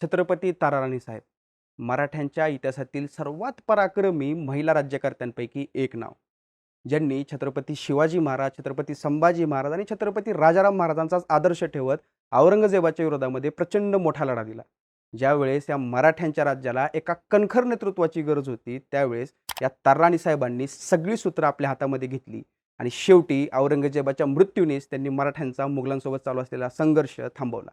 छत्रपती ताराराणी साहेब मराठ्यांच्या इतिहासातील सर्वात पराक्रमी महिला राज्यकर्त्यांपैकी एक नाव. ज्यांनी छत्रपती शिवाजी महाराज, छत्रपती संभाजी महाराज आणि छत्रपती राजाराम महाराजांचाच आदर्श ठेवत औरंगजेबाच्या विरोधामध्ये प्रचंड मोठा लढा दिला. ज्यावेळेस या मराठ्यांच्या राज्याला एका कणखर नेतृत्वाची गरज होती, त्यावेळेस या ताराराणी साहेबांनी सगळी सूत्र आपल्या हातामध्ये घेतली आणि शेवटी औरंगजेबाच्या मृत्यूनेच त्यांनी मराठ्यांचा मुघलांसोबत चालू असलेला संघर्ष थांबवला.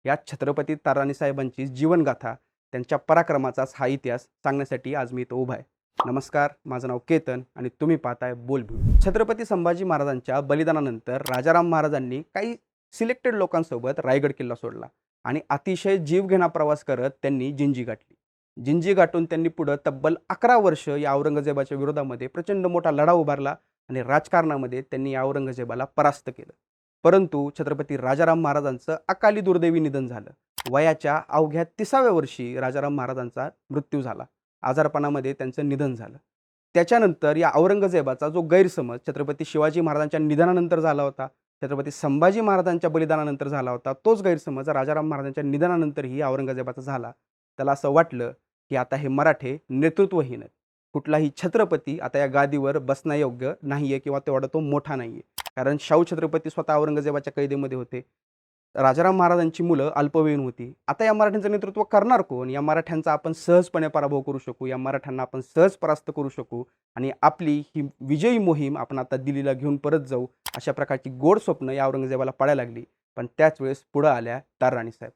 या छत्रपती ताराराणी साहेबांची जीवनगाथा, त्यांच्या पराक्रमाचाच हा इतिहास सांगण्यासाठी आज मी इथं उभा आहे. नमस्कार, माझं नाव केतन आणि तुम्ही पाहताय बोलबिड. छत्रपती संभाजी महाराजांच्या बलिदानानंतर राजाराम महाराजांनी काही सिलेक्टेड लोकांसोबत रायगड किल्ला सोडला आणि अतिशय जीवघेणा प्रवास करत त्यांनी जिंजी गाठली. जिंजी गाठून त्यांनी पुढं तब्बल 11 वर्ष या औरंगजेबाच्या विरोधामध्ये प्रचंड मोठा लढा उभारला आणि राजकारणामध्ये त्यांनी या औरंगजेबाला परास्त केलं. परंतु छत्रपती राजाराम महाराजांचं अकाली दुर्दैवी निधन झालं. वयाच्या अवघ्या 30व्या वर्षी राजाराम महाराजांचा मृत्यू झाला. आजारपणामध्ये त्यांचं निधन झालं. त्याच्यानंतर या औरंगजेबाचा जो गैरसमज छत्रपती शिवाजी महाराजांच्या निधनानंतर झाला होता, छत्रपती संभाजी महाराजांच्या बलिदानानंतर झाला होता, तोच गैरसमज राजाराम महाराजांच्या निधनानंतरही औरंगजेबाचा झाला. त्याला असं वाटलं की आता हे मराठे नेतृत्वहीन आहेत. कुठलाही छत्रपती आता या गादीवर बसण्यायोग्य नाहीये किंवा तेवढा तो मोठा नाहीये. कारण शाहू छत्रपती स्वतः औरंगजेबाच्या कैदेमध्ये होते. राजाराम महाराजांची मुलं अल्पवयीन होती. आता या मराठ्यांचं नेतृत्व करणार कोण? या मराठ्यांचा आपण सहजपणे पराभव करू शकू, या मराठ्यांना आपण सहज परास्त करू शकू आणि आपली ही विजयी मोहीम आपण आता दिल्लीला घेऊन परत जाऊ, अशा प्रकारची गोड स्वप्न या औरंगजेबाला पडायला लागली. पण त्याच वेळेस पुढं आल्या ताराराणी साहेब.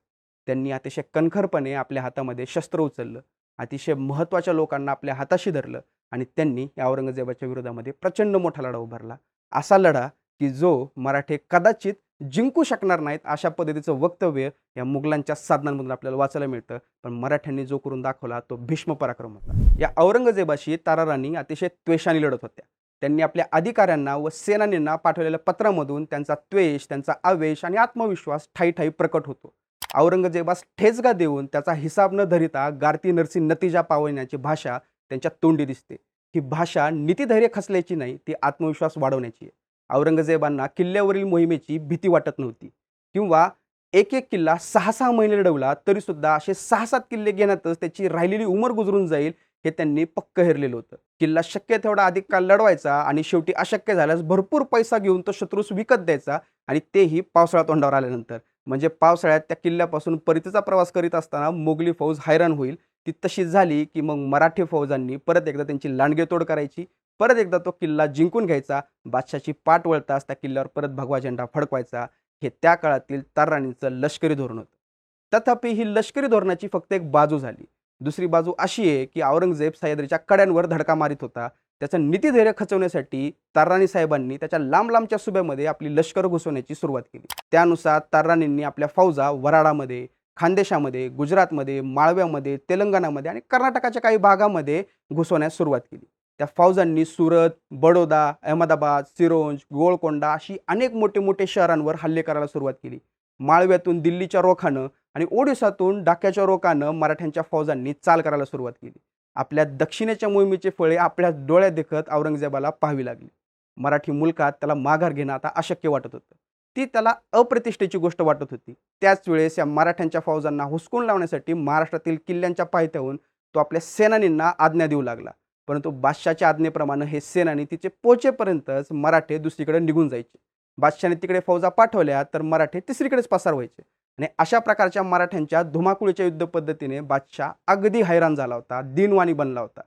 त्यांनी अतिशय कणखरपणे आपल्या हातामध्ये शस्त्र उचललं, अतिशय महत्त्वाच्या लोकांना आपल्या हाताशी धरलं आणि त्यांनी या औरंगजेबाच्या विरोधामध्ये प्रचंड मोठा लढा उभारला. असा लढा की जो मराठे कदाचित जिंकू शकणार नाहीत, अशा पद्धतीचं वक्तव्य या मुघलांच्या साधनांमधून आपल्याला वाचायला मिळतं. पण मराठ्यांनी जो करून दाखवला तो भीष्म पराक्रम होता. या औरंगजेबाशी ताराराणी अतिशय त्वेषाने लढत होत्या. त्यांनी आपल्या अधिकाऱ्यांना व सेनानींना पाठवलेल्या पत्रामधून त्यांचा त्वेष, त्यांचा आवेश आणि आत्मविश्वास ठायी ठायी प्रकट होतो. औरंगजेबास ठेचगा देऊन त्याचा हिसाब न धरिता गारती नरसी नतीजा पावण्याची भाषा त्यांच्या तोंडी दिसते. ही भाषा नीतिधैर्य खचल्याची नाही, ती आत्मविश्वास वाढवण्याची आहे. औरंगजेबांना किल्ल्यावरील मोहिमेची भीती वाटत नव्हती किंवा एक एक किल्ला 6-6 महिने लढवला तरी सुद्धा असे 6-7 किल्ले घेण्यातच त्याची राहिलेली उमर गुजरून जाईल हे त्यांनी पक्क हेरलेलं होतं. किल्ला शक्य तेवढा अधिक काळ लढवायचा आणि शेवटी अशक्य झाल्यास भरपूर पैसा घेऊन तो शत्रूस विकत द्यायचा आणि तेही पावसाळा तोंडावर आल्यानंतर. म्हणजे पावसाळ्यात त्या किल्ल्यापासून परतीचा प्रवास करीत असताना मोगली फौज हैराण होईल. ती तशी झाली की मग मराठी फौजांनी परत एकदा त्यांची लांडगेतोड करायची, परत एकदा तो किल्ला जिंकून घ्यायचा, बादशाची पाठ वळताच त्या किल्ल्यावर परत भगवा झेंडा फडकवायचा. हे त्या काळातील ताराराणींचं लष्करी धोरण होतं. तथापि ही लष्करी धोरणाची फक्त एक बाजू झाली. दुसरी बाजू अशी आहे की औरंगजेब सह्याद्रीच्या कड्यांवर धडका मारित होता. त्याचं नीतिधैर्य खचवण्यासाठी ताराराणी साहेबांनी त्याच्या लांब लांबच्या सुभ्यामध्ये आपली लष्कर घुसवण्याची सुरुवात केली. त्यानुसार ताराराणींनी आपल्या फौजा वराडामध्ये, खानदेशामध्ये, गुजरातमध्ये, माळव्यामध्ये, तेलंगणामध्ये आणि कर्नाटकाच्या काही भागामध्ये घुसवण्यास सुरुवात केली. त्या फौजांनी सुरत, बडोदा, अहमदाबाद, सिरोंज, गोळकोंडा अशी अनेक मोठे मोठे शहरांवर हल्ले करायला सुरुवात केली. माळव्यातून दिल्लीच्या रोखानं आणि ओडिसातून डाक्याच्या रोखानं मराठ्यांच्या फौजांनी चाल करायला सुरुवात केली. आपल्या दक्षिणेच्या मोहिमेचे फळे आपल्या डोळ्यात देखत औरंगजेबाला पाहावी लागली. मराठी मुलखात त्याला माघार घेणं आता अशक्य वाटत होतं. ती त्याला अप्रतिष्ठेची गोष्ट वाटत होती. त्याच वेळेस या मराठ्यांच्या फौजांना हुसकून लावण्यासाठी महाराष्ट्रातील किल्ल्यांच्या पायथ्याहून तो आपल्या सेनानींना आज्ञा देऊ लागला. परंतु बादशाच्या आज्ञेप्रमाणे हे सेनानी तिचे पोहोचेपर्यंतच मराठे दुसरीकडे निघून जायचे. बादशाने तिकडे फौजा पाठवल्या तर मराठे तिसरीकडेच पसार व्हायचे आणि अशा प्रकारच्या मराठ्यांच्या धुमाकुळीच्या युद्ध पद्धतीने बादशाह अगदी हैराण झाला होता, दीनवाणी बनला होता.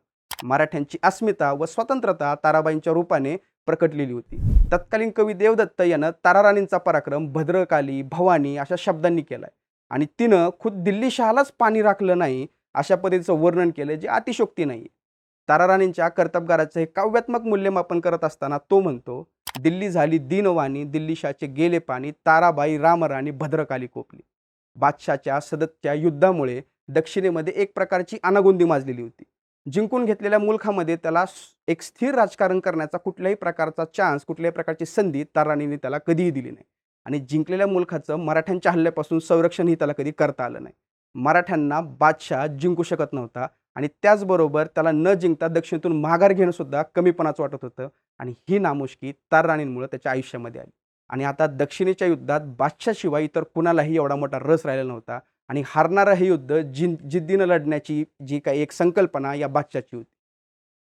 मराठ्यांची अस्मिता व स्वतंत्रता ताराबाईंच्या रूपाने प्रकटलेली होती. तत्कालीन कवी देवदत्त यानं ताराराणींचा पराक्रम भद्रकाली, भवानी अशा शब्दांनी केलाय आणि तिनं खुद दिल्ली शहालाच पाणी राखलं नाही अशा पद्धतीचं वर्णन केलं, जे अतिशयोक्ती नाही. ताराराणींच्या कर्तबगाराचं हे काव्यात्मक मूल्यमापन करत असताना तो म्हणतो, दिल्ली झाली दीनवाणी, दिल्ली शाचे गेले पाणी, ताराबाई रामराणी भद्रकाली कोपली. बादशाच्या सततच्या युद्धामुळे दक्षिणेमध्ये एक प्रकारची अनागोंदी माजलेली होती. जिंकून घेतलेल्या मुलखामध्ये त्याला एक स्थिर राजकारण करण्याचा कुठल्याही प्रकारचा चान्स, कुठल्याही प्रकारची संधी ताराराणींनी त्याला कधीही दिली नाही आणि जिंकलेल्या मुलखाचं मराठ्यांच्या हल्ल्यापासून संरक्षणही त्याला कधी करता आलं नाही. मराठ्यांना बादशाह जिंकू शकत नव्हता आणि त्याचबरोबर त्याला न जिंकता दक्षिणेतून माघार घेणं सुद्धा कमीपणाचं वाटत होतं आणि ही नामुष्की ताराराणींमुळे त्याच्या आयुष्यामध्ये आली. आणि आता दक्षिणेच्या युद्धात बादशाहशिवाय इतर कुणालाही एवढा मोठा रस राहिला नव्हता आणि हारणारं हे युद्ध जिद्दीनं लढण्याची जी काही एक संकल्पना या बादशाहची होती.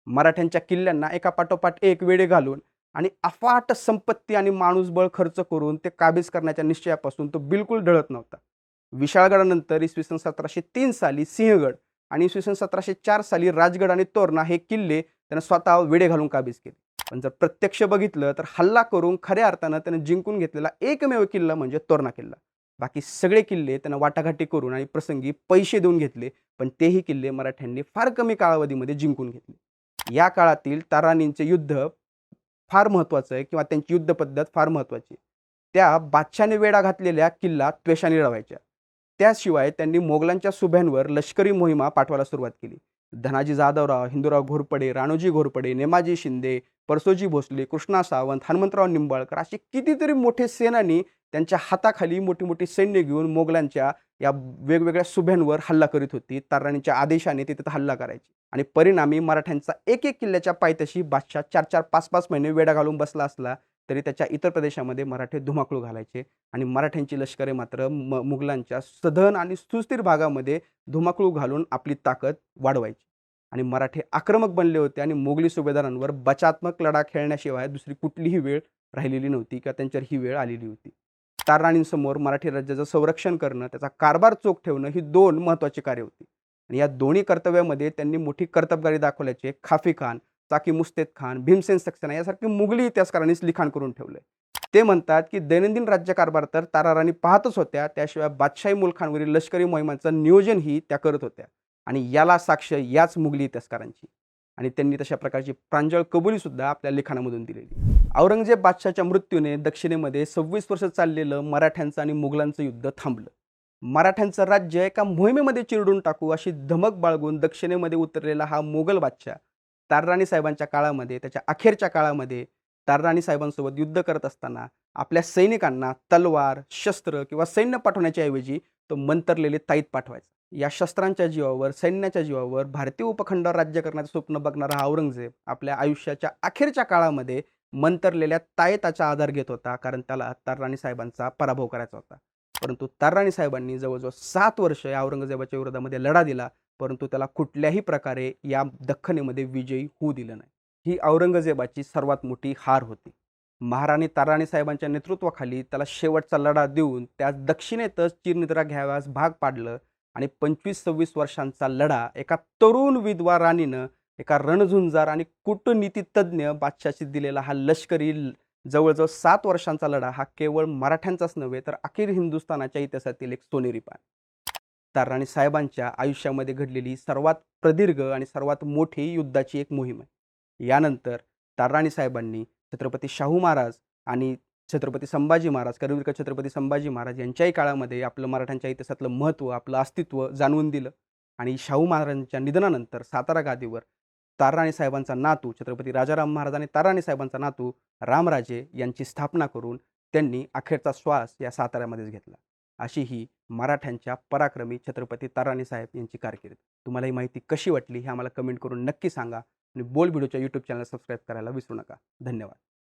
मराठ्यांच्या किल्ल्यांना एकापाठोपाठ एक वेढे घालून आणि अफाट संपत्ती आणि माणूसबळ खर्च करून ते काबीज करण्याच्या निश्चयापासून तो बिलकुल ढळत नव्हता. विशाळगडानंतर इसवी सन 1703 साली सिंहगड आणि इसवी सन 1704 साली राजगड आणि तोरणा हे किल्ले त्यानं स्वतः वेढे घालून काबीज केले. पण जर प्रत्यक्ष बघितलं तर हल्ला करून खऱ्या अर्थानं त्यानं जिंकून घेतलेला एकमेव किल्ला म्हणजे तोरणा किल्ला. बाकी सगळे किल्ले त्यानं वाटाघाटी करून आणि प्रसंगी पैसे देऊन घेतले, पण तेही किल्ले मराठ्यांनी फार कमी कालावधीमध्ये जिंकून घेतले. या काळातील ताराणींचे युद्ध फार महत्त्वाचं आहे किंवा त्यांची युद्ध पद्धत फार महत्त्वाची. त्या बादशाहाने वेढा घातलेल्या किल्ला त्वेषाने लढवायच्या. त्याशिवाय त्यांनी मोगलांच्या सुभ्यांवर लष्करी मोहिमा पाठवायला सुरुवात केली. धनाजी जाधवराव, हिंदूराव घोरपडे, राणोजी घोरपडे, नेमाजी शिंदे, परसोजी भोसले, कृष्णा सावंत, हनुमंतराव निंबाळकर असे कितीतरी मोठे सेनानी त्यांच्या हाताखाली मोठी मोठी सैन्य घेऊन मोगलांच्या या वेगवेगळ्या सुभ्यांवर हल्ला करीत होती. ताराणीच्या आदेशाने ते तिथं हल्ला करायचे आणि परिणामी मराठ्यांचा एक एक किल्ल्याच्या पायथ्याशी बादशाह 4-4, 5-5 महिने वेढा घालून बसला असला तरी त्याच्या इतर प्रदेशामध्ये मराठे धुमाकूळ घालायचे आणि मराठ्यांची लष्करे मात्र मुघलांच्या सधन आणि सुस्थिर भागामध्ये धुमाकूळ घालून आपली ताकद वाढवायची आणि मराठे आक्रमक बनले होते आणि मोगली सुभेदारांवर बचात्मक लढा खेळण्याशिवाय दुसरी कुठलीही वेळ राहिलेली नव्हती किंवा त्यांच्यावर ही वेळ आलेली होती. तारराणींसमोर मराठी राज्याचं संरक्षण करणं, त्याचा कारभार चोख ठेवणं ही 2 महत्त्वाची कार्य होती आणि या दोन्ही कर्तव्यामध्ये त्यांनी मोठी कर्तबगारी दाखवल्याचे खाफी खान, चाकी मुस्तेद खान, भीमसेन सक्सेना यासारखे मुघली इतिहासकारांनीच लिखाण करून ठेवलंय. ते म्हणतात की दैनंदिन राज्यकारभार तर ताराराणी पाहतच होत्या, त्याशिवाय बादशाही मुलखांवरील लष्करी मोहिमांचं नियोजनही त्या करत होत्या आणि याला साक्ष याच मुघली इतिहासकारांची आणि त्यांनी तशा प्रकारची प्रांजळ कबुली सुद्धा आपल्या लिखाणामधून दिलेली. औरंगजेब बादशाहच्या मृत्यूने दक्षिणेमध्ये 26 वर्ष चाललेलं मराठ्यांचं आणि मुघलांचं युद्ध थांबलं. मराठ्यांचं राज्य एका मोहिमेमध्ये चिरडून टाकू अशी धमक बाळगून दक्षिणेमध्ये उतरलेला हा मोगल बादशाह तारराणी साहेबांच्या काळामध्ये, त्याच्या अखेरच्या काळामध्ये तारराणी साहेबांसोबत युद्ध करत असताना आपल्या सैनिकांना तलवार, शस्त्र किंवा सैन्य पाठवण्याच्या ऐवजी तो मंतरलेले ताईत पाठवायचा. या शस्त्रांच्या जीवावर, सैन्याच्या जीवावर भारतीय उपखंडावर राज्य करण्याचं स्वप्न बघणारा हा औरंगजेब आपल्या आयुष्याच्या अखेरच्या काळामध्ये मंतरलेल्या तायताचा आधार घेत होता, कारण त्याला तारराणी साहेबांचा पराभव करायचा होता. परंतु तारराणी साहेबांनी जवळजवळ 7 वर्ष या औरंगजेबाच्या विरोधामध्ये लढा दिला, परंतु त्याला कुठल्याही प्रकारे या दख्खनीमध्ये विजयी होऊ दिलं नाही. ही औरंगजेबाची सर्वात मोठी हार होती. महाराणी ताराणी साहेबांच्या नेतृत्वाखाली त्याला शेवटचा लढा देऊन त्या दक्षिणेतच चिरनिद्रा घ्यावयास भाग पाडलं आणि 25-26 वर्षांचा लढा एका तरुण विधवा राणीनं एका रणझुंजार आणि कूटनीतितज्ञ बादशाहाशी दिलेला हा लष्करी जवळजवळ 7 वर्षांचा लढा हा केवळ मराठ्यांचाच नव्हे तर अखेर हिंदुस्थानाच्या इतिहासातील एक सोनेरी पान. ताराणी साहेबांच्या आयुष्यामध्ये घडलेली सर्वात प्रदीर्घ आणि सर्वात मोठी युद्धाची एक मोहीम आहे. यानंतर ताराणी साहेबांनी छत्रपती शाहू महाराज आणि छत्रपती संभाजी महाराज, करवीर छत्रपती संभाजी महाराज यांच्याही काळामध्ये आपलं मराठ्यांच्या इतिहासातलं महत्त्व, आपलं अस्तित्व जाणवून दिलं आणि शाहू महाराजांच्या निधनानंतर सातारा गादीवर ताराणी साहेबांचा नातू छत्रपती राजाराम महाराज आणि ताराणी साहेबांचा नातू रामराजे यांची स्थापना करून त्यांनी अखेरचा श्वास या साताऱ्यामध्येच घेतला. अशी ही मराठ्यांच्या पराक्रमी छत्रपती ताराणी साहेब यांची कारकीर्द. तुम्हाला ही माहिती कशी वाटली हे आम्हाला कमेंट करून नक्की सांगा आणि बोल व्हिडिओच्या यूट्यूब चॅनल सबस्क्राईब करायला विसरू नका. धन्यवाद.